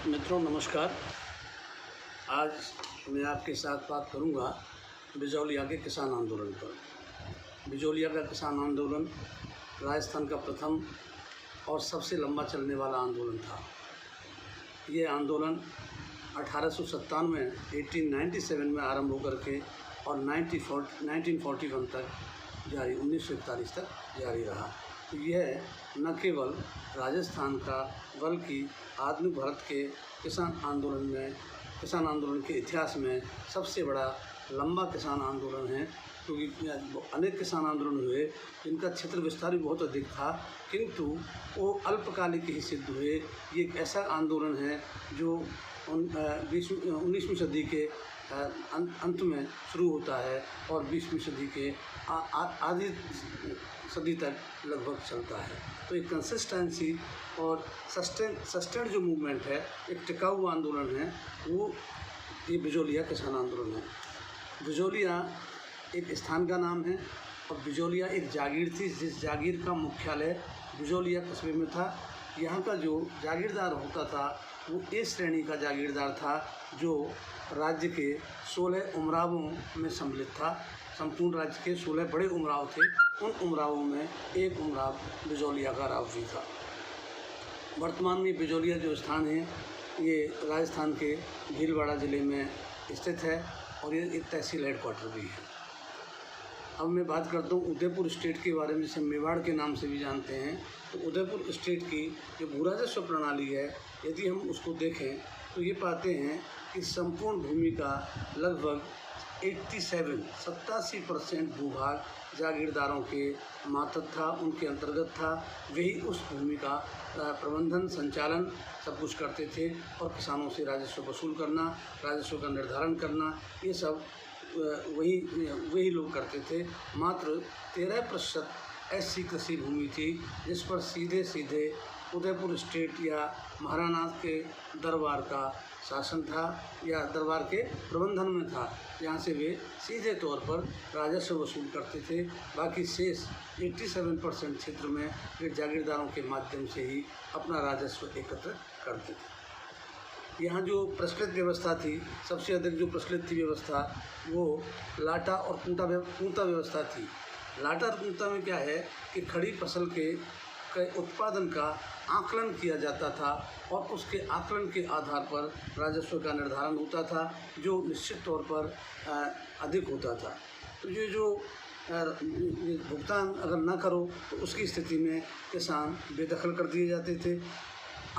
मित्रों नमस्कार। आज मैं आपके साथ बात करूंगा बिजौलिया के किसान आंदोलन पर। बिजौलिया का किसान आंदोलन राजस्थान का प्रथम और सबसे लंबा चलने वाला आंदोलन था। ये आंदोलन 1897 में आरंभ होकर के और 1941 तक जारी 1941 तक जारी रहा। तो यह न केवल राजस्थान का बल्कि आधुनिक भारत के किसान आंदोलन के इतिहास में सबसे बड़ा लंबा किसान आंदोलन है, क्योंकि अनेक किसान आंदोलन हुए जिनका क्षेत्र विस्तार भी बहुत अधिक था, किंतु वो अल्पकालिक ही सिद्ध हुए। ये एक ऐसा आंदोलन है जो 19वीं सदी के अंत में शुरू होता है और 20वीं सदी के आधी सदी तक लगभग चलता है। तो एक कंसिस्टेंसी और सस्टेन जो मूवमेंट है, एक टिकाऊ आंदोलन है, वो ये बिजौलिया किसान आंदोलन है। बिजौलिया एक स्थान का नाम है और बिजौलिया एक जागीर थी, जिस जागीर का मुख्यालय बिजौलिया कस्बे में था। यहाँ का जो जागीरदार होता था वो ए श्रेणी का जागीरदार था, जो राज्य के 16 उमरावों में सम्मिलित था। संपूर्ण राज्य के 16 बड़े उमराव थे, उन उमरावों में एक उमराव बिजौलिया का राव भी था। वर्तमान में बिजौलिया जो स्थान है ये राजस्थान के भीलवाड़ा ज़िले में स्थित है और ये एक तहसील हेडक्वार्टर भी है। अब मैं बात करता हूँ उदयपुर स्टेट के बारे में, जिसे मेवाड़ के नाम से भी जानते हैं। तो उदयपुर स्टेट की जो भू राजस्व प्रणाली है, यदि हम उसको देखें तो ये पाते हैं कि संपूर्ण भूमि का लगभग 87% भूभाग जागीरदारों के मातहत था, उनके अंतर्गत था। वही उस भूमि का प्रबंधन, संचालन सब कुछ करते थे और किसानों से राजस्व वसूल करना, राजस्व का निर्धारण करना, ये सब वही लोग करते थे। मात्र 13% ऐसी कृषि भूमि थी जिस पर सीधे उदयपुर स्टेट या महाराणा के दरबार का शासन था या दरबार के प्रबंधन में था, जहाँ से वे सीधे तौर पर राजस्व वसूल करते थे। बाकी शेष 87% क्षेत्र में वे जागीरदारों के माध्यम से ही अपना राजस्व एकत्र करते थे। यहाँ जो प्रचलित व्यवस्था थी, सबसे अधिक जो प्रचलित थी व्यवस्था, वो लाटा और पूंता व्यवस्था थी। लाटा और पूंता में क्या है कि खड़ी फसल के उत्पादन का आकलन किया जाता था और उसके आकलन के आधार पर राजस्व का निर्धारण होता था, जो निश्चित तौर पर अधिक होता था। तो ये जो भुगतान अगर ना करो तो उसकी स्थिति में किसान बेदखल कर दिए जाते थे।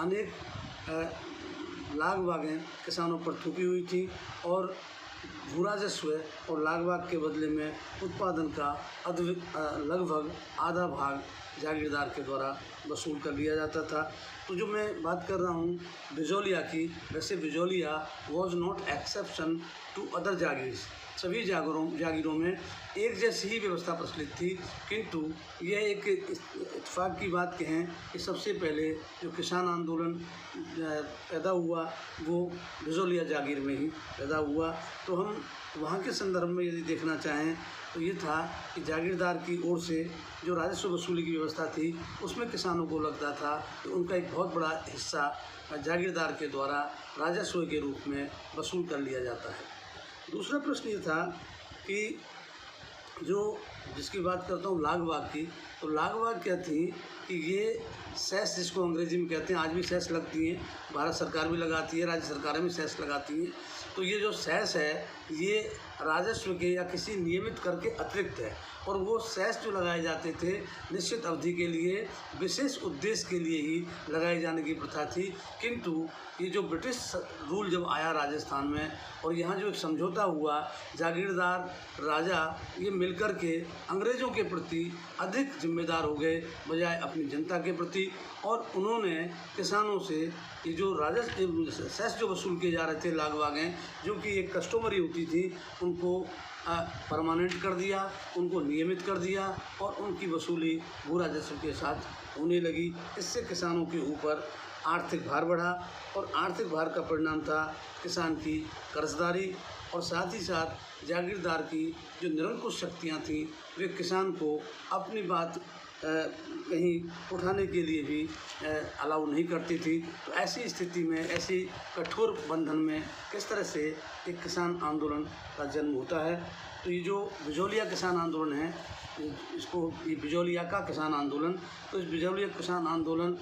अनेक लागबागें किसानों पर थोपी हुई थी और भू राजस्व और लागबाग के बदले में उत्पादन का लगभग आधा भाग जागीरदार के द्वारा वसूल कर लिया जाता था। तो जो मैं बात कर रहा हूँ बिजौलिया की, वैसे Bijoliya was not exception to other jagirs. सभी जागीरों में एक जैसी ही व्यवस्था प्रचलित थी, किंतु यह एक इत्तेफाक की बात कहें कि सबसे पहले जो किसान आंदोलन पैदा हुआ वो बिजौलिया जागीर में ही पैदा हुआ। तो हम वहाँ के संदर्भ में यदि देखना चाहें तो ये था कि जागीरदार की ओर से जो राजस्व वसूली की व्यवस्था थी, उसमें किसानों को लगता था कि उनका एक बहुत बड़ा हिस्सा जागीरदार के द्वारा राजस्व के रूप में वसूल कर लिया जाता है। दूसरा प्रश्न ये था कि जिसकी बात करता हूँ लागबाग की, तो लागबाग क्या थी कि ये सेस, जिसको अंग्रेजी में कहते हैं, आज भी सेस लगती हैं, भारत सरकार भी लगाती है, राज्य सरकारें भी सेस लगाती हैं। तो ये जो सेस है ये राजस्व के या किसी नियमित कर के अतिरिक्त है, और वो सेस जो लगाए जाते थे निश्चित अवधि के लिए, विशेष उद्देश्य के लिए ही लगाए जाने की प्रथा थी। किंतु ये जो ब्रिटिश रूल जब आया राजस्थान में और यहाँ जो एक समझौता हुआ, जागीरदार राजा ये मिलकर के अंग्रेज़ों के प्रति अधिक जिम्मेदार हो गए बजाय अपनी जनता के प्रति, और उन्होंने किसानों से ये जो राजस्व सेस जो वसूल किए जा रहे थे लागबागें, जो कि एक कस्टमरी होती थी, उनको परमानेंट कर दिया, उनको नियमित कर दिया और उनकी वसूली भू राजस्व के साथ होने लगी। इससे किसानों के ऊपर आर्थिक भार बढ़ा और आर्थिक भार का परिणाम था किसान की कर्जदारी, और साथ ही साथ जागीरदार की जो निरंकुश शक्तियाँ थीं वे किसान को अपनी बात कहीं उठाने के लिए भी अलाउ नहीं करती थी। तो ऐसी स्थिति में, ऐसी कठोर बंधन में किस तरह से एक किसान आंदोलन का जन्म होता है। तो ये जो बिजौलिया किसान आंदोलन है, इसको ये बिजौलिया का किसान आंदोलन, तो इस बिजौलिया किसान आंदोलन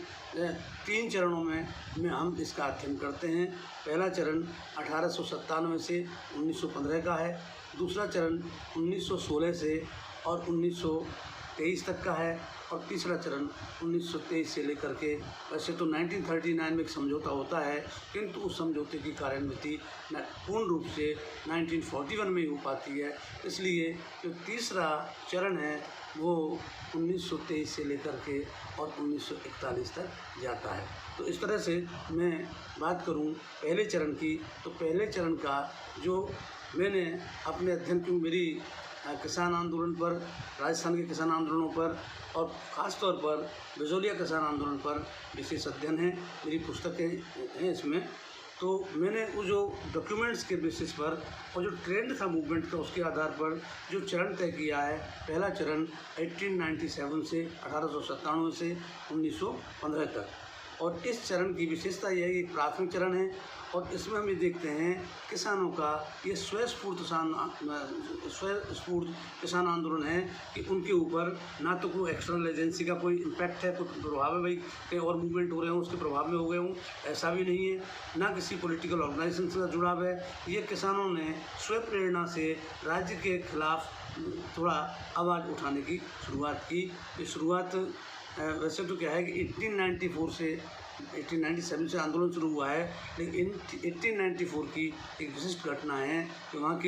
3 चरणों में हम इसका अध्ययन करते हैं। पहला चरण 1897 से 1915 का है, दूसरा चरण 1916 से और 1923 तक का है, और तीसरा चरण 1923 से लेकर के, वैसे तो 1939 में एक समझौता होता है, किंतु उस समझौते की कार्यान्विति पूर्ण रूप से 1941 में ही हो पाती है। इसलिए जो तीसरा चरण है वो 1923 से लेकर के और 1941 तक जाता है। तो इस तरह से मैं बात करूं पहले चरण की, तो पहले चरण का जो मैंने अपने अध्ययन की, मेरी किसान आंदोलन पर, राजस्थान के किसान आंदोलनों पर और ख़ास तौर पर बिजौलिया किसान आंदोलन पर विशेष अध्ययन है, मेरी पुस्तकें हैं इसमें। तो मैंने वो जो डॉक्यूमेंट्स के बेसिस पर और जो ट्रेंड था मूवमेंट का, उसके आधार पर जो चरण तय किया है। पहला चरण 1897 से 1897 से 1915 तक, और इस चरण की विशेषता यह है कि प्राथमिक चरण है, और इसमें हम ये देखते हैं किसानों का ये स्वस्फूर्त किसान आंदोलन है कि उनके ऊपर ना तो कोई एक्सटर्नल एजेंसी का कोई इम्पैक्ट है, कोई प्रभाव है, भाई कहीं और मूवमेंट हो रहे हों उसके प्रभाव में हो गए हों, ऐसा भी नहीं है, ना किसी पॉलिटिकल ऑर्गेनाइजेशन से जुड़ाव है। ये किसानों ने स्वप्रेरणा से राज्य के खिलाफ थोड़ा आवाज़ उठाने की शुरुआत की। ये शुरुआत वैसे तो क्या है कि 1897 से आंदोलन शुरू हुआ है, लेकिन 1894 की एक विशिष्ट घटना है कि वहाँ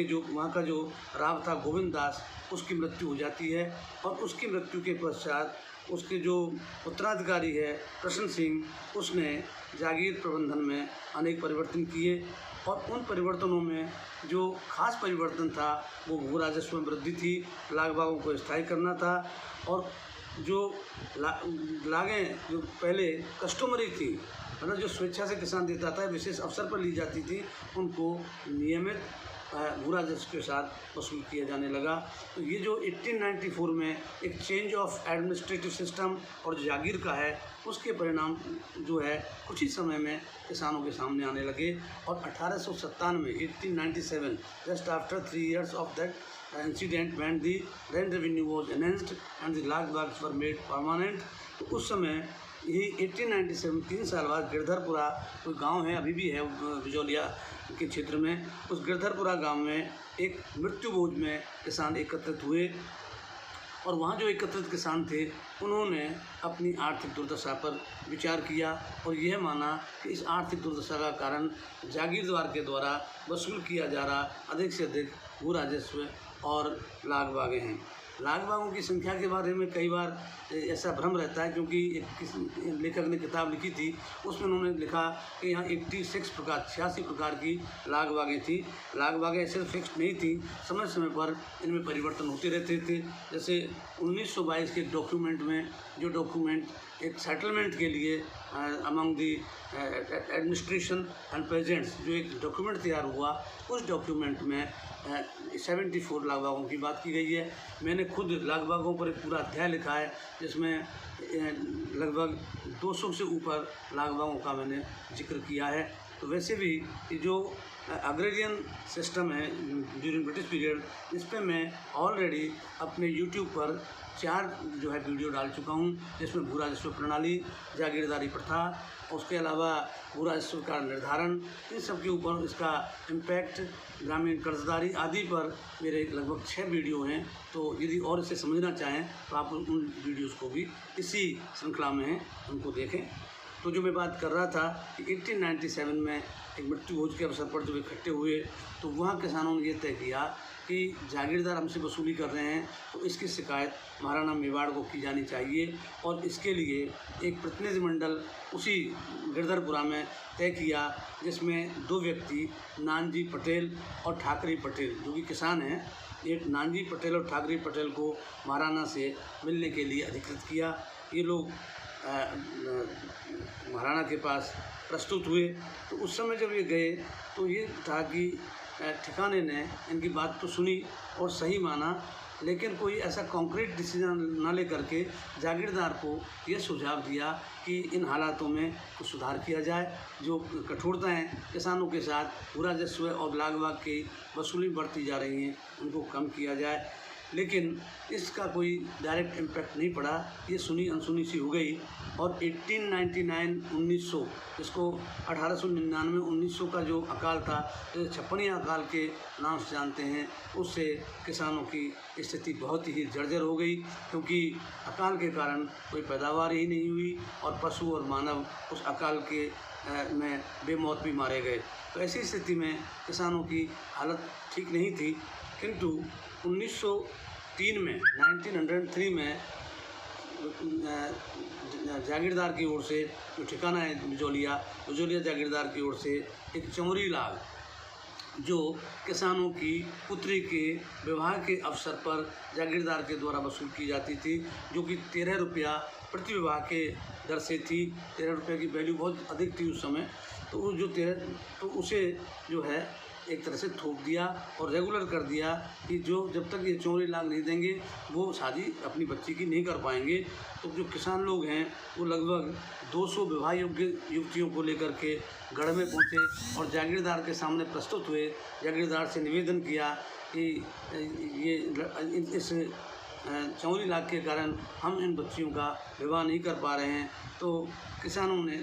का जो राव था गोविंद दास, उसकी मृत्यु हो जाती है, और उसकी मृत्यु के पश्चात उसके जो उत्तराधिकारी है प्रसन्न सिंह, उसने जागीर प्रबंधन में अनेक परिवर्तन किए, और उन परिवर्तनों में जो खास परिवर्तन था वो भू राजस्व में वृद्धि थी, लाग बागों को स्थायी करना था, और जो लागें जो पहले कस्टमरी थी, मतलब जो स्वेच्छा से किसान देता था, विशेष अवसर पर ली जाती थी, उनको नियमित भू राजस्व के साथ वसूल किया जाने लगा। तो ये जो 1894 में एक चेंज ऑफ एडमिनिस्ट्रेटिव सिस्टम और जागीर का है, उसके परिणाम जो है कुछ ही समय में किसानों के सामने आने लगे। और 1897 just after 3 years of that incident when the land revenue was enhanced and the lag bags were made permanent, तो उस समय यही 1897 3 साल बाद गिरधरपुरा कोई गांव है, अभी भी है बिजौलिया के क्षेत्र में, उस गिरधरपुरा गांव में एक मृत्यु भोज में किसान एकत्रित हुए, और वहाँ जो एकत्रित किसान थे उन्होंने अपनी आर्थिक दुर्दशा पर विचार किया, और यह माना कि इस आर्थिक दुर्दशा का कारण जागीरदार के द्वारा वसूल किया जा रहा अधिक से अधिक भू राजस्व और लाग बागें हैं। लाग बागों की संख्या के बारे में कई बार ऐसा भ्रम रहता है, क्योंकि किसी लेखक ने किताब लिखी थी, उसमें उन्होंने लिखा कि यहाँ 86 प्रकार की लाग बागें थी। लाग बागें सिर्फ फिक्स नहीं थी, समय समय पर इनमें परिवर्तन होते रहते थे। जैसे 1922 के डॉक्यूमेंट में, जो डॉक्यूमेंट एक सेटलमेंट के लिए among the administration and pageants जो एक डॉक्यूमेंट तैयार हुआ, उस डॉक्यूमेंट में 74 लाग बागों की बात की गई है। मैंने खुद लाग बागों पर एक पूरा अध्याय लिखा है, जिसमें लगभग 200 से ऊपर लाग बागों का मैंने जिक्र किया है। तो वैसे भी जो अग्रेरियन सिस्टम है ड्यूरिंग ब्रिटिश पीरियड, इस पर मैं ऑलरेडी अपने यूट्यूब पर 4 जो है वीडियो डाल चुका हूँ, जिसमें भू राजस्व प्रणाली, जागीरदारी प्रथा, उसके अलावा भू राजस्व का निर्धारण, इन सब के ऊपर इसका इम्पैक्ट, ग्रामीण कर्जदारी आदि पर मेरे लगभग 6 वीडियो हैं। तो यदि और इसे समझना चाहें तो आप उन वीडियोज़ को भी इसी श्रृंखला में हैं, उनको देखें। तो जो मैं बात कर रहा था कि 1897 में एक मृत्यु भोज के अवसर पर जब इकट्ठे हुए, तो वहाँ किसानों ने ये तय किया कि जागीरदार हमसे वसूली कर रहे हैं, तो इसकी शिकायत महाराणा मेवाड़ को की जानी चाहिए, और इसके लिए एक प्रतिनिधिमंडल उसी गिरधरपुरा में तय किया, जिसमें 2 व्यक्ति नानजी पटेल और ठाकरे पटेल, जो कि किसान हैं, एक नानजी पटेल और ठाकरे पटेल को महाराणा से मिलने के लिए अधिकृत किया। ये लोग महाराणा के पास प्रस्तुत हुए। तो उस समय जब ये गए तो ये था कि ठिकाने ने इनकी बात तो सुनी और सही माना, लेकिन कोई ऐसा कॉन्क्रीट डिसीजन न लेकर के जागीरदार को ये सुझाव दिया कि इन हालातों में कुछ सुधार किया जाए, जो कठोरताएँ किसानों के साथ भू राजस्व और लागवाग की वसूली बढ़ती जा रही हैं उनको कम किया जाए। लेकिन इसका कोई डायरेक्ट इम्पैक्ट नहीं पड़ा, ये सुनी अनसुनी सी हो गई। और 1999 इसको 1899-1900 का जो अकाल था, जो छप्पनिया अकाल के नाम से जानते हैं, उससे किसानों की स्थिति बहुत ही जर्जर हो गई, क्योंकि अकाल के कारण कोई पैदावार ही नहीं हुई और पशु और मानव उस अकाल के में बेमौत भी मारे गए। तो ऐसी स्थिति में किसानों की हालत ठीक नहीं थी। किंतु 1903 में जागीरदार की ओर से, जो ठिकाना है बिजौलिया जागीरदार की ओर से एक चौरी लाग, जो किसानों की पुत्री के विवाह के अवसर पर जागीरदार के द्वारा वसूल की जाती थी, जो कि 13 रुपया प्रति विवाह के दर से थी। 13 रुपये की वैल्यू बहुत अधिक थी उस समय। तो वो जो 13, तो उसे जो है एक तरह से थोप दिया और रेगुलर कर दिया कि जो जब तक ये 4 लाख नहीं देंगे वो शादी अपनी बच्ची की नहीं कर पाएंगे। तो जो किसान लोग हैं वो लगभग 200 विवाह योग्य युवतियों को लेकर के गढ़ में पहुँचे और जागीरदार के सामने प्रस्तुत हुए। जागीरदार से निवेदन किया कि ये इस 4 लाख के कारण हम इन बच्चियों का विवाह नहीं कर पा रहे हैं। तो किसानों ने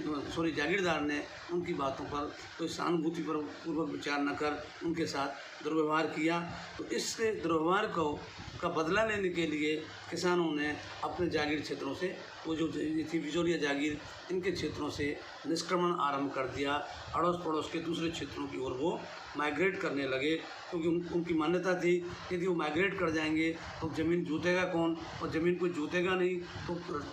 जागीरदार ने उनकी बातों पर कोई सहानुभूति पूर्वक विचार न कर उनके साथ दुर्व्यवहार किया। तो इस दुर्व्यवहार का बदला लेने के लिए किसानों ने अपने जागीर क्षेत्रों से, वो जो थी बिजौलिया जागीर, इनके क्षेत्रों से निष्क्रमण आरंभ कर दिया। अड़ोस पड़ोस के दूसरे क्षेत्रों की ओर वो माइग्रेट करने लगे, क्योंकि उनकी मान्यता थी कि यदि वो माइग्रेट कर जाएंगे तो ज़मीन जोतेगा कौन, और ज़मीन कोई जोतेगा नहीं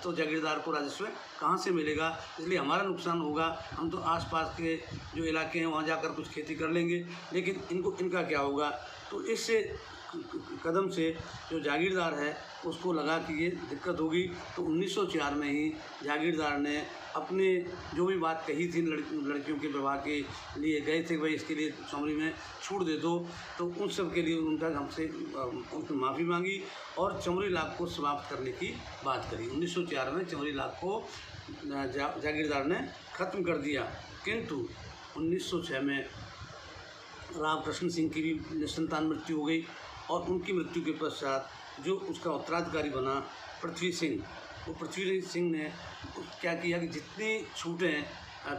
तो जागीरदार को राजस्व कहाँ से मिलेगा, इसलिए हमारा नुकसान होगा। हम तो आसपास के जो इलाके हैं वहाँ जाकर कुछ खेती कर लेंगे, लेकिन इनका क्या होगा। तो इस कदम से जो जागीरदार है उसको लगा कि ये दिक्कत होगी। तो 1904 में ही जागीरदार ने अपने जो भी बात कही थी लड़कियों के विवाह के लिए गए थे, भाई इसके लिए चौमरी में छूट दे दो, तो उन सब के लिए हमसे उनकी माफ़ी मांगी और चौमरी लाग को समाप्त करने की बात करी। 1904 में चौमरी लाग को जागीरदार ने ख़त्म कर दिया। किंतु 1906 में रामकृष्ण सिंह की भी निसंतान मृत्यु हो गई और उनकी मृत्यु के पश्चात जो उसका उत्तराधिकारी बना पृथ्वी सिंह, वो पृथ्वी सिंह ने क्या किया कि जितनी छूटें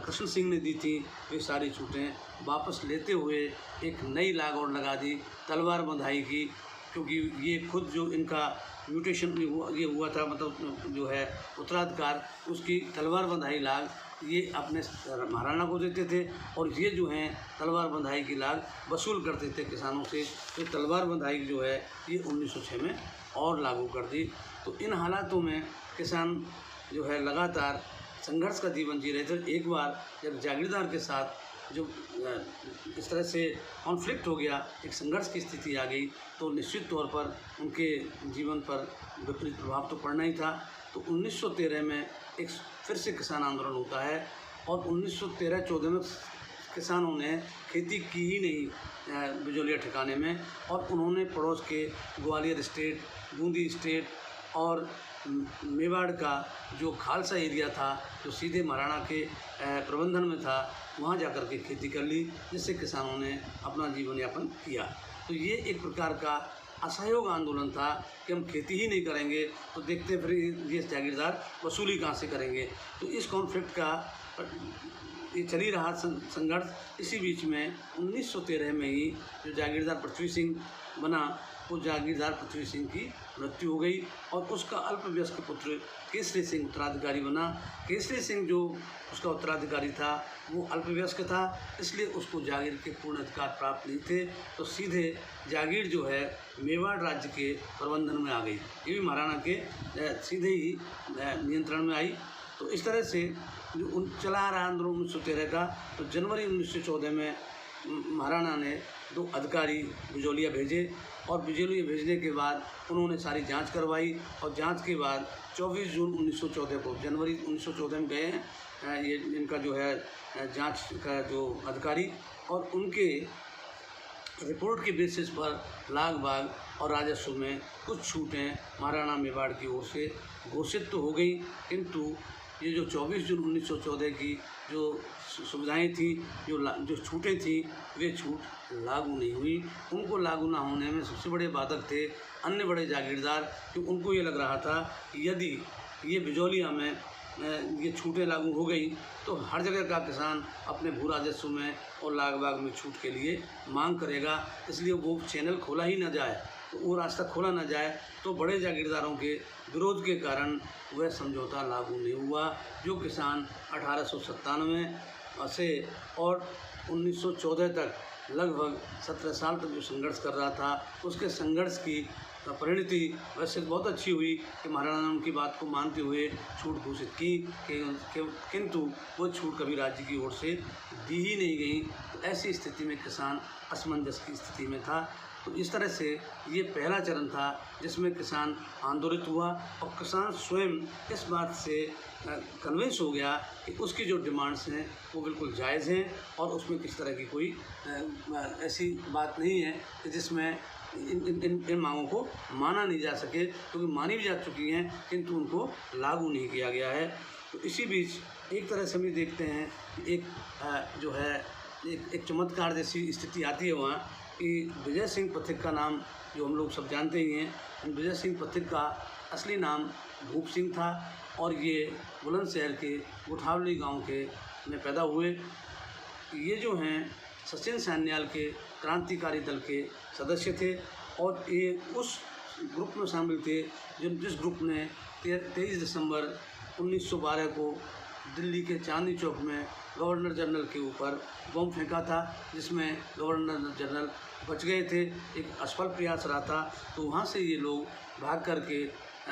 कृष्ण सिंह ने दी थी वे सारी छूटें वापस लेते हुए एक नई लाग और लगा दी तलवार बंधाई की, क्योंकि ये खुद जो इनका म्यूटेशन ये हुआ था, मतलब जो है उत्तराधिकार, उसकी तलवार बंधाई लाग ये अपने महाराणा को देते थे और ये जो हैं तलवार बंधाई की लाग वसूल करते थे किसानों से। तो तलवार बंधाई जो है ये 1906 में और लागू कर दी। तो इन हालातों में किसान जो है लगातार संघर्ष का जीवन जी रहे थे। एक बार जब जागीरदार के साथ जो इस तरह से कॉन्फ्लिक्ट हो गया, एक संघर्ष की स्थिति आ गई, तो निश्चित तौर पर उनके जीवन पर विपरीत प्रभाव तो पड़ना ही था। तो 1913 में एक फिर से किसान आंदोलन होता है और 1913-14 में किसानों ने खेती की ही नहीं बिजौलिया ठिकाने में, और उन्होंने पड़ोस के ग्वालियर स्टेट, बूंदी स्टेट और मेवाड़ का जो खालसा एरिया था जो सीधे महाराणा के प्रबंधन में था, वहाँ जाकर के खेती कर ली, जिससे किसानों ने अपना जीवन यापन किया। तो ये एक प्रकार का असहयोग आंदोलन था कि हम खेती ही नहीं करेंगे तो देखते फिर ये जागीरदार वसूली कहाँ से करेंगे। तो इस कॉन्फ्लिक्ट का ये चली रहा संघर्ष। इसी बीच में 1913 में ही जो जागीरदार पृथ्वी सिंह बना, वो जागीरदार पृथ्वी सिंह की मृत्यु हो गई और उसका अल्पवयस्क पुत्र केसरी सिंह उत्तराधिकारी बना। केसरी सिंह जो उसका उत्तराधिकारी था वो अल्पवयस्क था, इसलिए उसको जागीर के पूर्ण अधिकार प्राप्त नहीं थे। तो सीधे जागीर जो है मेवाड़ राज्य के प्रबंधन में आ गई, ये भी महाराणा के सीधे ही नियंत्रण में आई। तो इस तरह से जो चला आ रहा आंदोलन 1913 का, तो जनवरी 1914 में महाराणा ने 2 अधिकारी बिजौलिया भेजे और बिजौलिया भेजने के बाद उन्होंने सारी जांच करवाई और जांच के बाद 24 जून 1914 को, जनवरी 1914 में गए हैं ये इनका जो है जांच का जो अधिकारी, और उनके रिपोर्ट के बेसिस पर लाग बाग और राजस्व में कुछ छूटें महाराणा मेवाड़ की ओर से घोषित तो हो गई, किंतु ये जो 24 जून 1914 की जो सुविधाएं थी, जो छूटें थी, वे छूट लागू नहीं हुई। उनको लागू ना होने में सबसे बड़े बाधक थे अन्य बड़े जागीरदार, कि उनको ये लग रहा था कि यदि ये बिजौलिया में ये छूटें लागू हो गई तो हर जगह का किसान अपने भू राजस्व में और लाग बाग में छूट के लिए मांग करेगा, इसलिए वो चैनल खोला ही ना जाए, तो वो रास्ता खोला ना जाए, तो बड़े जागीरदारों के विरोध के कारण वह समझौता लागू नहीं हुआ। जो किसान 1897 से और 1914 तक लगभग 17 साल तक जो संघर्ष कर रहा था, उसके संघर्ष की परिणति वैसे बहुत अच्छी हुई कि महाराणा ने उनकी बात को मानते हुए छूट घोषित की, किंतु वो छूट कभी राज्य की ओर से दी ही नहीं गई। तो ऐसी स्थिति में किसान असमंजस की स्थिति में था। तो इस तरह से ये पहला चरण था जिसमें किसान आंदोलित हुआ और किसान स्वयं इस बात से कन्विंस हो गया कि उसकी जो डिमांड्स हैं वो बिल्कुल जायज़ हैं और उसमें किसी तरह की कोई ऐसी बात नहीं है कि जिसमें इन मांगों को माना नहीं जा सके, क्योंकि मानी भी जा चुकी हैं किंतु उनको लागू नहीं किया गया है। तो इसी बीच एक तरह से हम देखते हैं कि जो है एक चमत्कार जैसी स्थिति आती है वहाँ कि विजय सिंह पथिक का नाम जो हम लोग सब जानते ही हैं, विजय सिंह पथिक का असली नाम भूप सिंह था और ये बुलंदशहर के गुठावली गांव के में पैदा हुए। ये जो हैं सचिन सान्याल के क्रांतिकारी दल के सदस्य थे और ये उस ग्रुप में शामिल थे जिस ग्रुप ने 23 दिसंबर 1912 को दिल्ली के चांदनी चौक में गवर्नर जनरल के ऊपर बम फेंका था, जिसमें गवर्नर जनरल बच गए थे। एक असफल प्रयास रहा था, तो वहाँ से ये लोग भाग करके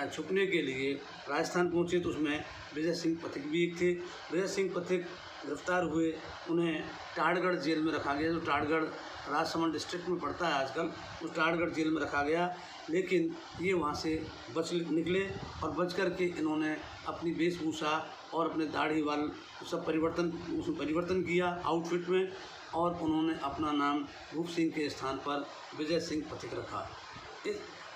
छुपने के लिए राजस्थान पहुँचे। तो उसमें विजय सिंह पथिक भी एक थे। विजय सिंह पथिक गिरफ्तार हुए, उन्हें टाड़गढ़ जेल में रखा गया, जो टाड़गढ़ राजसमंद डिस्ट्रिक्ट में पड़ता है आजकल, उस टाड़गढ़ जेल में रखा गया। लेकिन ये वहाँ से बच निकले और बच कर के इन्होंने अपनी वेशभूषा और अपने दाढ़ी वाल सब उसमें परिवर्तन किया आउटफिट में, और उन्होंने अपना नाम भूप सिंह के स्थान पर विजय सिंह पथिक रखा।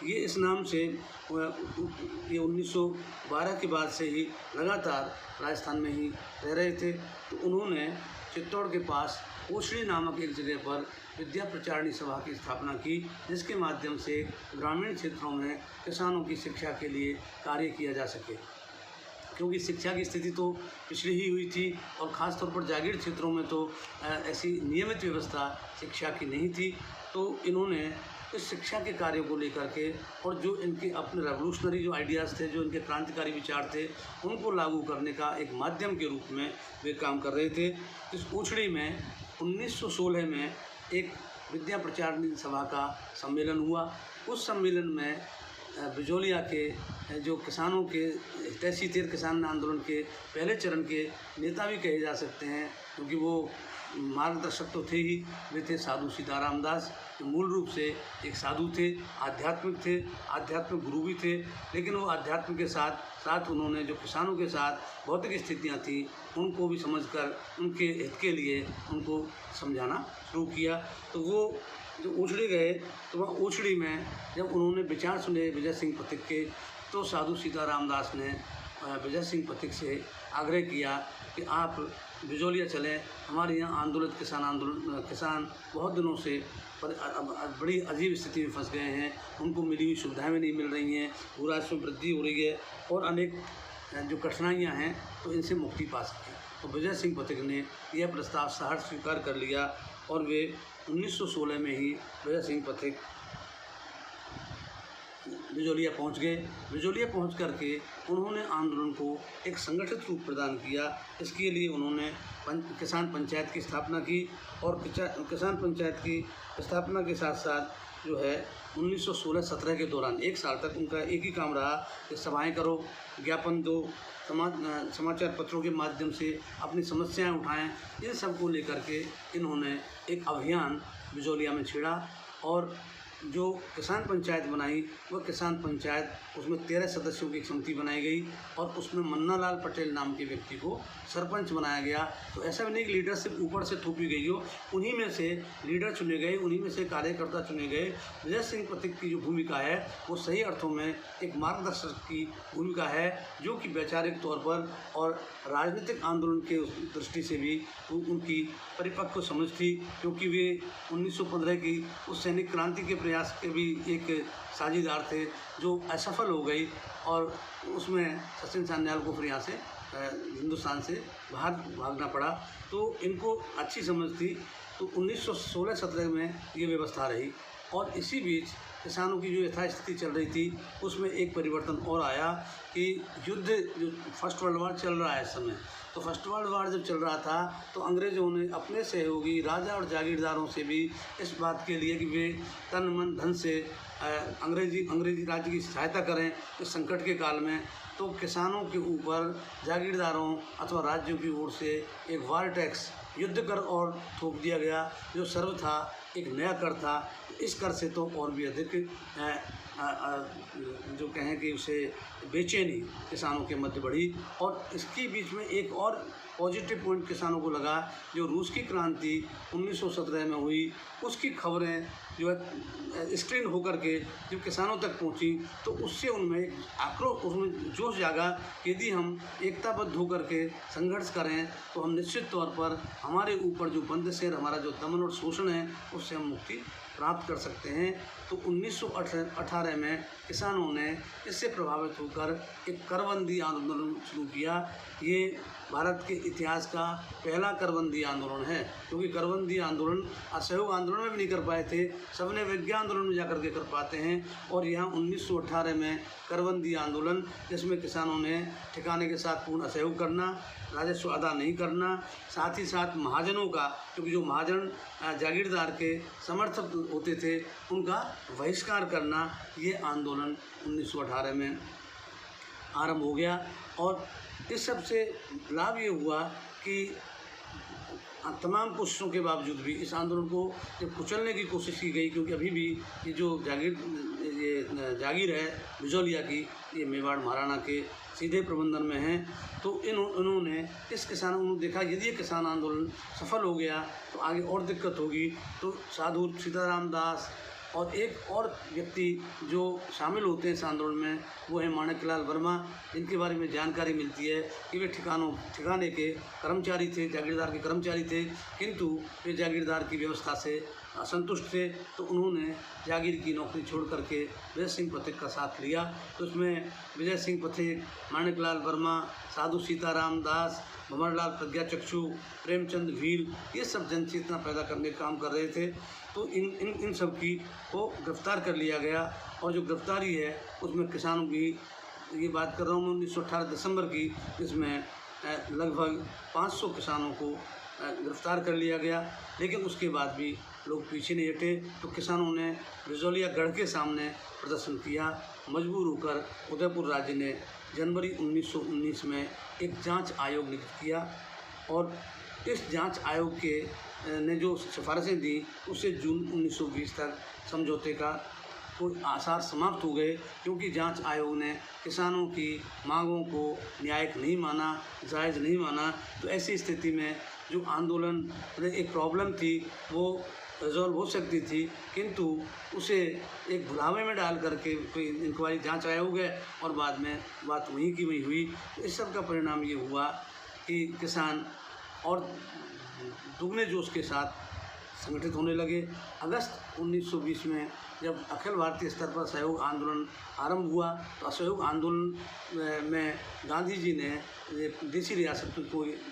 इस नाम से ये 1912 के बाद से ही लगातार राजस्थान में ही रह रहे थे। तो उन्होंने चित्तौड़ के पास ओछड़ी नामक एक जगह पर विद्या प्रचारणी सभा की स्थापना की, जिसके माध्यम से ग्रामीण क्षेत्रों में किसानों की शिक्षा के लिए कार्य किया जा सके, क्योंकि शिक्षा की स्थिति तो पिछड़ी ही हुई थी और ख़ास तौर पर जागीर क्षेत्रों में तो ऐसी नियमित व्यवस्था शिक्षा की नहीं थी। तो इन्होंने इस शिक्षा के कार्यों को लेकर के और जो इनके अपने रेवोल्यूशनरी जो आइडियाज़ थे, जो इनके क्रांतिकारी विचार थे, उनको लागू करने का एक माध्यम के रूप में वे काम कर रहे थे। इस ओछड़ी में 1916 में एक विद्या प्रचारणी सभा का सम्मेलन हुआ। उस सम्मेलन में बिजौलिया के जो किसानों के हितैषी थे, किसान आंदोलन के पहले चरण के नेता भी कहे जा सकते हैं, क्योंकि वो मार्गदर्शक तो थे ही, वे थे साधु सीताराम दास, जो मूल रूप से एक साधु थे, आध्यात्मिक गुरु भी थे। लेकिन वो अध्यात्म के साथ साथ उन्होंने जो किसानों के साथ भौतिक स्थितियाँ थी उनको भी समझकर उनके हित के लिए उनको समझाना शुरू किया। तो वो जो ओछड़ी गए, तो वह ओछड़ी में जब उन्होंने विचार सुने विजय सिंह पथिक के, तो साधु सीताराम दास ने विजय सिंह पथिक से आग्रह किया कि आप बिजौलिया चलें, हमारे यहाँ आंदोलित किसान बहुत दिनों से बड़ी अजीब स्थिति में फंस गए हैं, उनको मिली हुई सुविधाएं भी नहीं मिल रही हैं, भू-राजस्व में वृद्धि हो रही है और अनेक जो कठिनाइयाँ हैं, तो इनसे मुक्ति पा सकें। तो विजय सिंह पथिक ने यह प्रस्ताव सहर्ष स्वीकार कर लिया और वे 1916 में ही विजय सिंह पथिक बिजौलिया पहुंच गए। बिजौलिया पहुंच करके उन्होंने आंदोलन को एक संगठित रूप प्रदान किया। इसके लिए उन्होंने किसान पंचायत की स्थापना की और किसान पंचायत की स्थापना के साथ साथ जो है 1916-17 के दौरान 1 साल तक उनका एक ही काम रहा कि सभाएं करो, ज्ञापन दो, समाचार पत्रों के माध्यम से अपनी समस्याएं उठाएं। इन सब को लेकर के इन्होंने एक अभियान बिजौलिया में छेड़ा और जो किसान पंचायत बनाई वह किसान पंचायत, उसमें 13 सदस्यों की एक समिति बनाई गई और उसमें मन्ना लाल पटेल नाम के व्यक्ति को सरपंच बनाया गया। तो ऐसा भी नहीं कि लीडरशिप ऊपर से थोपी गई हो, उन्हीं में से लीडर चुने गए, उन्हीं में से कार्यकर्ता चुने गए। विजय सिंह पथिक की जो भूमिका है वो सही अर्थों में एक मार्गदर्शक की भूमिका है, जो कि वैचारिक तौर पर और राजनीतिक आंदोलन के दृष्टि से भी उनकी परिपक्व समझ थी, क्योंकि वे 1915 की उस सैनिक क्रांति के प्रयास के भी एक साझीदार थे जो असफल हो गई और उसमें सचिन सान्याल को फिर यहाँ से हिंदुस्तान से बाहर भागना पड़ा। तो इनको अच्छी समझ थी। तो 1916-17 में ये व्यवस्था रही और इसी बीच किसानों की जो यथास्थिति चल रही थी उसमें एक परिवर्तन और आया कि युद्ध, जो फर्स्ट वर्ल्ड वॉर चल रहा है इस समय, तो फर्स्ट वर्ल्ड वॉर जब चल रहा था तो अंग्रेज़ों ने अपने सहयोगी राजा और जागीरदारों से भी इस बात के लिए कि वे तन मन धन से अंग्रेजी राज्य की सहायता करें इस संकट के काल में। तो किसानों के ऊपर जागीरदारों अथवा राज्यों की ओर से एक वार टैक्स, युद्ध कर और थोप दिया गया, जो सर्व था, एक नया कर था। इस कर से तो और भी अधिक जो कहें कि उसे बेचैनी किसानों के मध्य बढ़ी। और इसके बीच में एक और पॉजिटिव पॉइंट किसानों को लगा, जो रूस की क्रांति 1917 में हुई, उसकी खबरें जो है स्क्रीन होकर के जब किसानों तक पहुंची तो उससे उनमें एक आक्रोश, उसमें जोश जागा कि यदि हम एकताबद्ध होकर के संघर्ष करें तो हम निश्चित तौर पर हमारे ऊपर जो बंदिशें, हमारा जो दमन और शोषण है उससे हम मुक्ति प्राप्त कर सकते हैं। तो 1918 में किसानों ने इससे प्रभावित होकर एक करबंदी आंदोलन शुरू किया। ये भारत के इतिहास का पहला करबंदी आंदोलन है, क्योंकि करबंदी आंदोलन असहयोग आंदोलन में भी नहीं कर पाए थे, सबने विज्ञान आंदोलन में जाकर के कर पाते हैं। और यहाँ 1918 में करबंदी आंदोलन, जिसमें किसानों ने ठिकाने के साथ पूर्ण असहयोग करना, राजस्व अदा नहीं करना, साथ ही साथ महाजनों का, क्योंकि जो महाजन जागीरदार के समर्थक होते थे उनका बहिष्कार करना, ये आंदोलन 1918 में आरंभ हो गया। और इस सब से लाभ ये हुआ कि तमाम कोशिशों के बावजूद भी इस आंदोलन को जब कुचलने की कोशिश की गई, क्योंकि अभी भी ये जो जागीर है बिजौलिया की, ये मेवाड़ महाराणा के सीधे प्रबंधन में है। तो इन्होंने इस किसानों ने देखा यदि ये किसान आंदोलन सफल हो गया तो आगे और दिक्कत होगी। तो साधु सीताराम दास और एक और व्यक्ति जो शामिल होते हैं इस आंदोलन में वो है माणिकलाल वर्मा, जिनके बारे में जानकारी मिलती है कि वे ठिकाने के कर्मचारी थे, जागीरदार के कर्मचारी थे, किंतु वे जागीरदार की व्यवस्था से असंतुष्ट थे। तो उन्होंने जागीर की नौकरी छोड़ करके विजय सिंह पथिक का साथ लिया। तो उसमें विजय सिंह पथिक, माणिकलाल वर्मा, साधु सीताराम दास, भंवरलाल प्रज्ञाचक्षु, प्रेमचंद भील, ये सब जनचेतना पैदा करने का काम कर रहे थे। तो इन सब की को गिरफ्तार कर लिया गया। और जो गिरफ्तारी है उसमें किसानों की, ये बात कर रहा हूँ मैं 1918 दिसंबर की, इसमें लगभग 500 किसानों को गिरफ्तार कर लिया गया। लेकिन उसके बाद भी लोग पीछे नहीं हटे। तो किसानों ने बिजौलिया गढ़ के सामने प्रदर्शन किया। मजबूर होकर उदयपुर राज्य ने जनवरी 1919 में एक जांच आयोग नियुक्त किया और इस जांच आयोग के ने जो सिफारिशें दी उससे जून 1920 तक समझौते का कोई आसार समाप्त हो गए, क्योंकि जांच आयोग ने किसानों की मांगों को न्यायिक नहीं माना, जायज़ नहीं माना। तो ऐसी स्थिति में जो आंदोलन एक प्रॉब्लम थी वो रिजॉल्व हो सकती थी, किंतु उसे एक भुलावे में डाल करके कोई इंक्वायरी जांच आयोग है और बाद में बात वहीं की वहीं हुई। तो इस सब का परिणाम ये हुआ कि किसान और दुगने जोश के साथ संगठित होने लगे। अगस्त 1920 में जब अखिल भारतीय स्तर पर असहयोग आंदोलन आरंभ हुआ तो असहयोग आंदोलन में गांधी जी ने देसी रियासत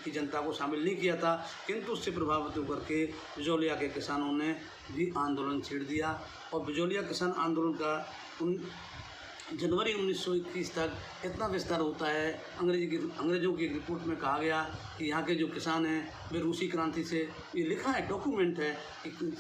की जनता को शामिल नहीं किया था, किंतु उससे प्रभावित होकर के बिजौलिया के किसानों ने भी आंदोलन छेड़ दिया। और बिजौलिया किसान आंदोलन का जनवरी 1921 तक इतना विस्तार होता है। अंग्रेज़ों की एक रिपोर्ट में कहा गया कि यहाँ के जो किसान हैं वे रूसी क्रांति से, ये लिखा है, डॉक्यूमेंट है,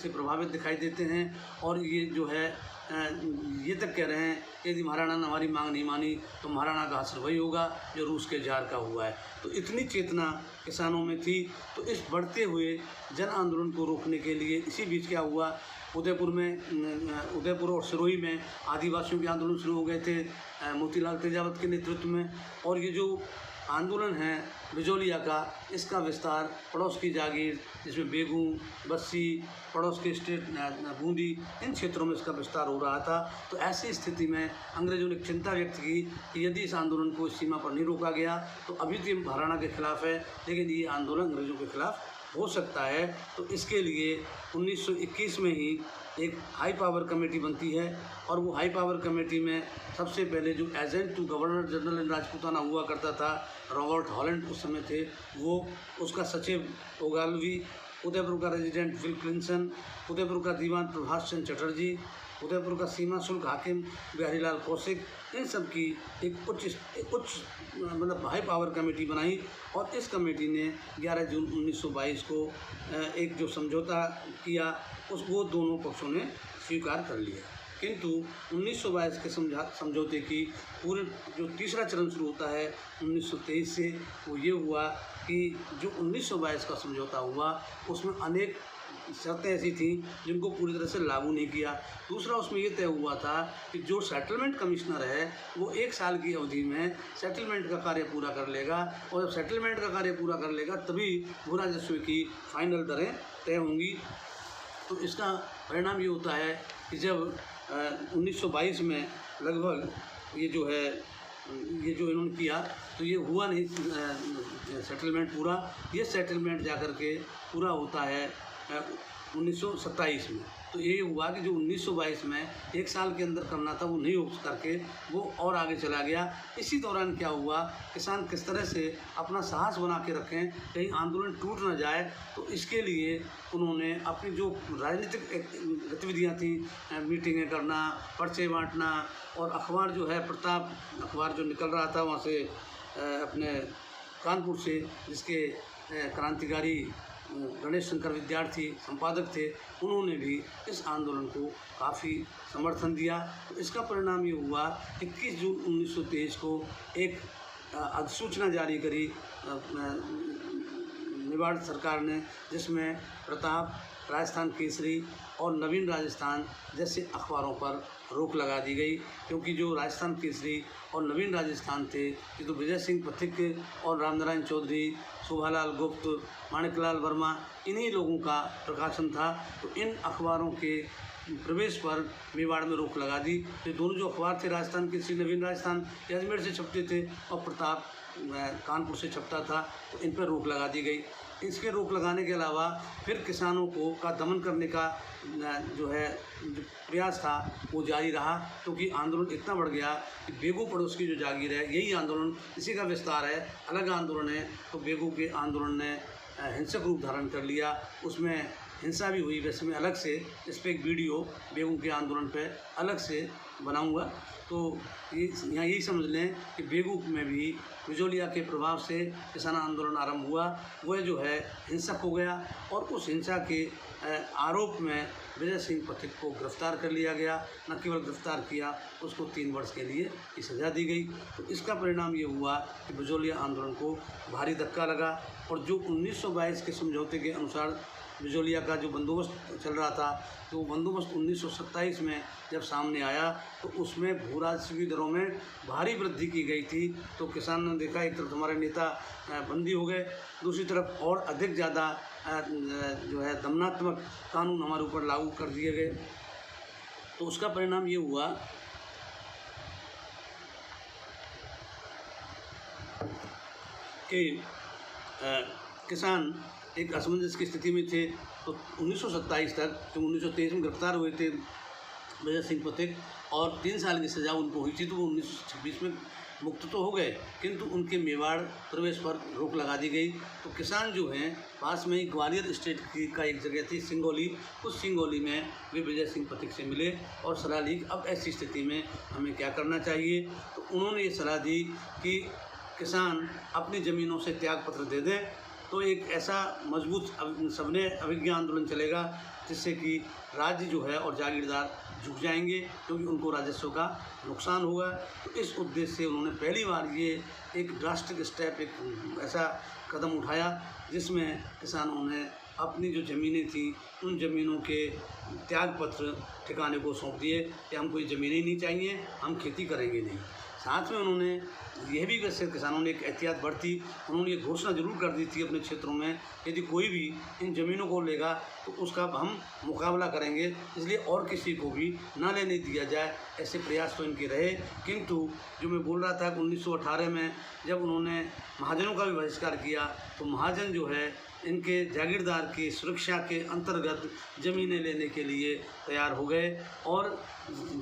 से प्रभावित दिखाई देते हैं। और ये जो है ये तक कह रहे हैं कि यदि महाराणा ने हमारी मांग नहीं मानी तो महाराणा का असर वही होगा जो रूस के जार का हुआ है। तो इतनी चेतना किसानों में थी। तो इस बढ़ते हुए जन आंदोलन को रोकने के लिए इसी बीच क्या हुआ, उदयपुर और सिरोही में आदिवासियों के आंदोलन शुरू हो गए थे मोतीलाल तेजावत के नेतृत्व में। और ये जो आंदोलन है बिजोलिया का, इसका विस्तार पड़ोस की जागीर जिसमें बेगू, बस्सी, पड़ोस के स्टेट बूंदी, इन क्षेत्रों में इसका विस्तार हो रहा था। तो ऐसी स्थिति में अंग्रेजों ने चिंता व्यक्त की कि यदि इस आंदोलन को इस सीमा पर नहीं रोका गया तो अभी तो महाराणा के खिलाफ है, लेकिन ये आंदोलन अंग्रेजों के खिलाफ हो सकता है। तो इसके लिए 1921 में ही एक हाई पावर कमेटी बनती है और वो हाई पावर कमेटी में सबसे पहले जो agent to governor general in Rajputana हुआ करता था, रॉबर्ट हॉलैंड उस समय थे, वो उसका सचिव ओगालवी, उदयपुर का रेजिडेंट विल क्लिंसन, उदयपुर का दीवान प्रभाष चंद्र चटर्जी, उदयपुर का सीमा शुल्क हाकिम बिहारीलाल कौशिक, इन सब की एक उच्च मतलब हाई पावर कमेटी बनाई। और इस कमेटी ने 11 जून 1922 को एक जो समझौता किया वो दोनों पक्षों ने स्वीकार कर लिया। किंतु 1922 के समझौते की पूरे जो तीसरा चरण शुरू होता है 1923 से, वो ये हुआ कि जो 1922 का समझौता हुआ उसमें अनेक शर्तें ऐसी थीं जिनको पूरी तरह से लागू नहीं किया। दूसरा उसमें ये तय हुआ था कि जो सेटलमेंट कमिश्नर है वो 1 साल की अवधि में सेटलमेंट का कार्य पूरा कर लेगा, और जब सेटलमेंट का कार्य पूरा कर लेगा तभी भू राजस्व की फाइनल दरें तय होंगी। तो इसका परिणाम ये होता है कि जब 1922 में लगभग ये जो इन्होंने किया तो ये हुआ नहीं सेटलमेंट पूरा। ये सेटलमेंट जाकर के पूरा होता है 1927 में। तो ये हुआ कि जो 1922 में 1 साल के अंदर करना था वो नहीं हो करके वो और आगे चला गया। इसी दौरान क्या हुआ, किसान किस तरह से अपना साहस बना के रखें, कहीं आंदोलन टूट ना जाए, तो इसके लिए उन्होंने अपनी जो राजनीतिक गतिविधियां थी, मीटिंगें करना, पर्चे बांटना, और अखबार जो है प्रताप अखबार जो निकल रहा था वहाँ से अपने कानपुर से, जिसके क्रांतिकारी गणेश शंकर विद्यार्थी संपादक थे, उन्होंने भी इस आंदोलन को काफ़ी समर्थन दिया। तो इसका परिणाम ये हुआ 21 जून 1923 को एक अधिसूचना जारी करी मेवाड़ सरकार ने, जिसमें प्रताप, राजस्थान केसरी और नवीन राजस्थान जैसे अखबारों पर रोक लगा दी गई। क्योंकि जो राजस्थान केसरी और नवीन राजस्थान थे, ये तो विजय सिंह पथिक और रामनारायण चौधरी, शोभालाल गुप्त, माणिकलाल वर्मा, इन्हीं लोगों का प्रकाशन था। तो इन अखबारों के प्रवेश पर मेवाड़ में रोक लगा दी। तो दोनों जो अखबार थे, राजस्थान केसरी, नवीन राजस्थान, ये अजमेर से छपते थे और प्रताप कानपुर से छपता था, तो इन पर रोक लगा दी गई। इसके रोक लगाने के अलावा फिर किसानों का दमन करने का जो प्रयास था वो जारी रहा, क्योंकि आंदोलन इतना बढ़ गया कि बेगू पड़ोस की जो जागीर है, यही आंदोलन, इसी का विस्तार है, अलग आंदोलन है। तो बेगू के आंदोलन ने हिंसक रूप धारण कर लिया, उसमें हिंसा भी हुई। वैसे मैं अलग से इस पर एक वीडियो बेगू के आंदोलन पे अलग से बनाऊंगा। तो यहाँ यही समझ लें कि बेगू में भी बिजोलिया के प्रभाव से किसान आंदोलन आरंभ हुआ, वह जो है हिंसक हो गया, और उस हिंसा के आरोप में विजय सिंह पथिक को गिरफ्तार कर लिया गया। न केवल गिरफ्तार किया, उसको 3 वर्ष के लिए की सज़ा दी गई। तो इसका परिणाम ये हुआ कि बिजोलिया आंदोलन को भारी धक्का लगा, और जो 1922 के समझौते के अनुसार बिजोलिया का जो बंदोबस्त चल रहा था, तो वो बंदोबस्त 1927 में जब सामने आया तो उसमें भू राजस्व की दरों में भारी वृद्धि की गई थी। तो किसान ने देखा, एक तरफ हमारे नेता बंदी हो गए, दूसरी तरफ और अधिक ज़्यादा जो है दमनात्मक कानून हमारे ऊपर लागू कर दिए गए। तो उसका परिणाम ये हुआ कि किसान एक असमंजस की स्थिति में थे। तो 1927 तक, जो 1923 में गिरफ्तार हुए थे विजय सिंह पथिक, और 3 साल की सज़ा उनको हुई थी, तो वो 1926 में मुक्त तो हो गए, किंतु उनके मेवाड़ प्रवेश पर रोक लगा दी गई। तो किसान जो हैं, पास में ही ग्वालियर स्टेट का एक जगह थी सिंगोली, उस सिंगोली में वे विजय सिंह पथिक से मिले और सलाह ली कि अब ऐसी स्थिति में हमें क्या करना चाहिए। तो उन्होंने ये सलाह दी कि किसान अपनी ज़मीनों से त्याग पत्र दे दें, तो एक ऐसा मजबूत सबने अभिज्ञा आंदोलन चलेगा जिससे कि राज्य जो है और जागीरदार झुक जाएंगे, क्योंकि उनको राजस्व का नुकसान होगा। तो इस उद्देश्य से उन्होंने पहली बार ये एक ड्रास्टिक स्टेप, एक ऐसा कदम उठाया जिसमें किसानों ने अपनी जो ज़मीनें थी उन ज़मीनों के त्यागपत्र ठिकाने को सौंप दिए कि हमको ये ज़मीनें नहीं चाहिए, हम खेती करेंगे नहीं। साथ में उन्होंने यह भी वैसे किसानों ने एक एहतियात बरती, उन्होंने ये घोषणा जरूर कर दी थी अपने क्षेत्रों में, यदि कोई भी इन ज़मीनों को लेगा तो उसका हम मुकाबला करेंगे, इसलिए और किसी को भी ना लेने दिया जाए। ऐसे प्रयास तो इनके रहे, किंतु जो मैं बोल रहा था कि 1918 में जब उन्होंने महाजनों का भी बहिष्कार किया तो महाजन जो है इनके जागीरदार की सुरक्षा के अंतर्गत ज़मीनें लेने के लिए तैयार हो गए और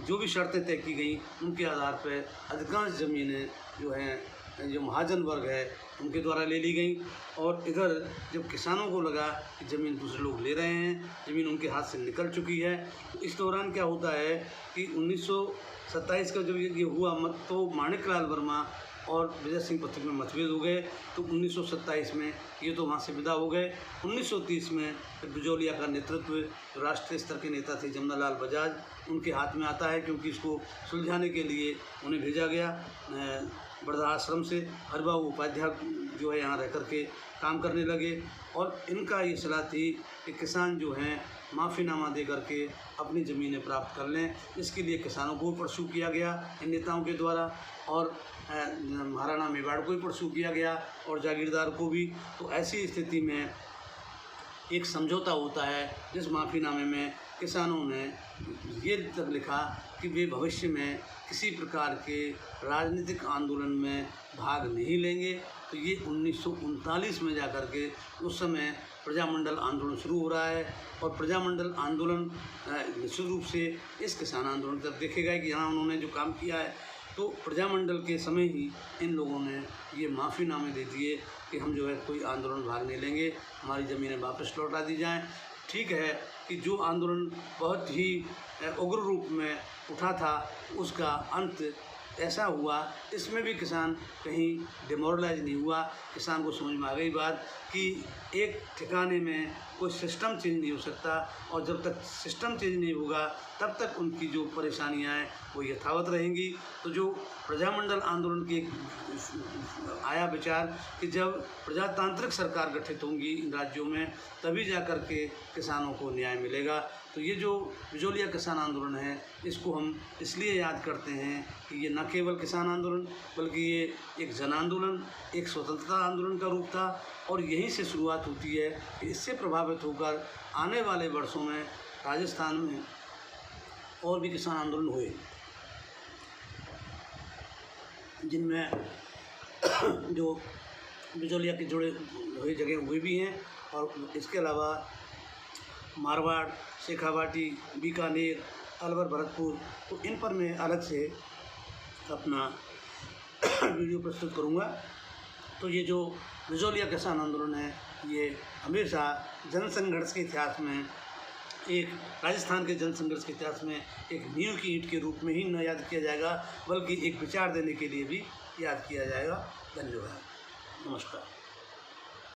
जो भी शर्तें तय की गई उनके आधार पर अधिकांश ज़मीनें जो हैं, जो महाजन वर्ग है उनके द्वारा ले ली गई। और इधर जब किसानों को लगा कि ज़मीन दूसरे लोग ले रहे हैं, ज़मीन उनके हाथ से निकल चुकी है, तो इस दौरान क्या होता है कि 1927 का जब ये हुआ मत, तो माणिकलाल वर्मा और विजय सिंह पथिक में मतभेद हो गए। तो 1927 में ये तो वहाँ से विदा हो गए। 1930 में बिजौलिया का नेतृत्व, राष्ट्रीय स्तर के नेता थे जमनालाल बजाज, उनके हाथ में आता है, क्योंकि इसको सुलझाने के लिए उन्हें भेजा गया बड़दा आश्रम से। हरिबाबू उपाध्याय जो है यहाँ रह कर के काम करने लगे और इनका ये सलाह थी कि किसान जो हैं माफ़ीनामा दे करके अपनी ज़मीनें प्राप्त कर लें। इसके लिए किसानों को परसू किया गया इन नेताओं के द्वारा और महाराणा मेवाड़ को भी परसू किया गया और जागीरदार को भी। तो ऐसी स्थिति में एक समझौता होता है जिस माफ़ीनामे में किसानों ने ये तक लिखा कि वे भविष्य में किसी प्रकार के राजनीतिक आंदोलन में भाग नहीं लेंगे। तो ये 1939 में जाकर के उस समय प्रजामंडल आंदोलन शुरू हो रहा है और प्रजामंडल आंदोलन निश्चित रूप से इस किसान आंदोलन तक देखेगा कि यहाँ उन्होंने जो काम किया है। तो प्रजामंडल के समय ही इन लोगों ने ये माफ़ीनामे दे दिए कि हम जो है कोई आंदोलन भाग नहीं लेंगे, हमारी ज़मीनें वापस लौटा दी जाएं। ठीक है कि जो आंदोलन बहुत ही उग्र रूप में उठा था उसका अंत ऐसा हुआ, इसमें भी किसान कहीं डिमोरलाइज नहीं हुआ। किसान को समझ में आ गई बात कि एक ठिकाने में कोई सिस्टम चेंज नहीं हो सकता और जब तक सिस्टम चेंज नहीं होगा तब तक उनकी जो परेशानियां हैं वो यथावत रहेंगी। तो जो प्रजामंडल आंदोलन की आया विचार कि जब प्रजातांत्रिक सरकार गठित होंगी इन राज्यों में तभी जाकर के किसानों को न्याय मिलेगा। तो ये जो बिजौलिया किसान आंदोलन है इसको हम इसलिए याद करते हैं कि ये न केवल किसान आंदोलन बल्कि ये एक जन आंदोलन, एक स्वतंत्रता आंदोलन का रूप था और यहीं से शुरुआत होती है कि इससे प्रभावित होकर आने वाले वर्षों में राजस्थान में और भी किसान आंदोलन हुए, जिनमें जो बिजौलिया के जुड़े हुए जगह हुए भी हैं और इसके अलावा मारवाड़, शेखावाटी, बीकानेर, अलवर, भरतपुर, तो इन पर मैं अलग से अपना वीडियो प्रस्तुत करूँगा। तो ये जो बिजौलिया किसान आंदोलन है ये हमेशा जनसंघर्ष के इतिहास में, एक राजस्थान के जनसंघर्ष के इतिहास में एक नींव की ईंट के रूप में ही न याद किया जाएगा बल्कि एक विचार देने के लिए भी याद किया जाएगा। धन्यवाद, नमस्कार।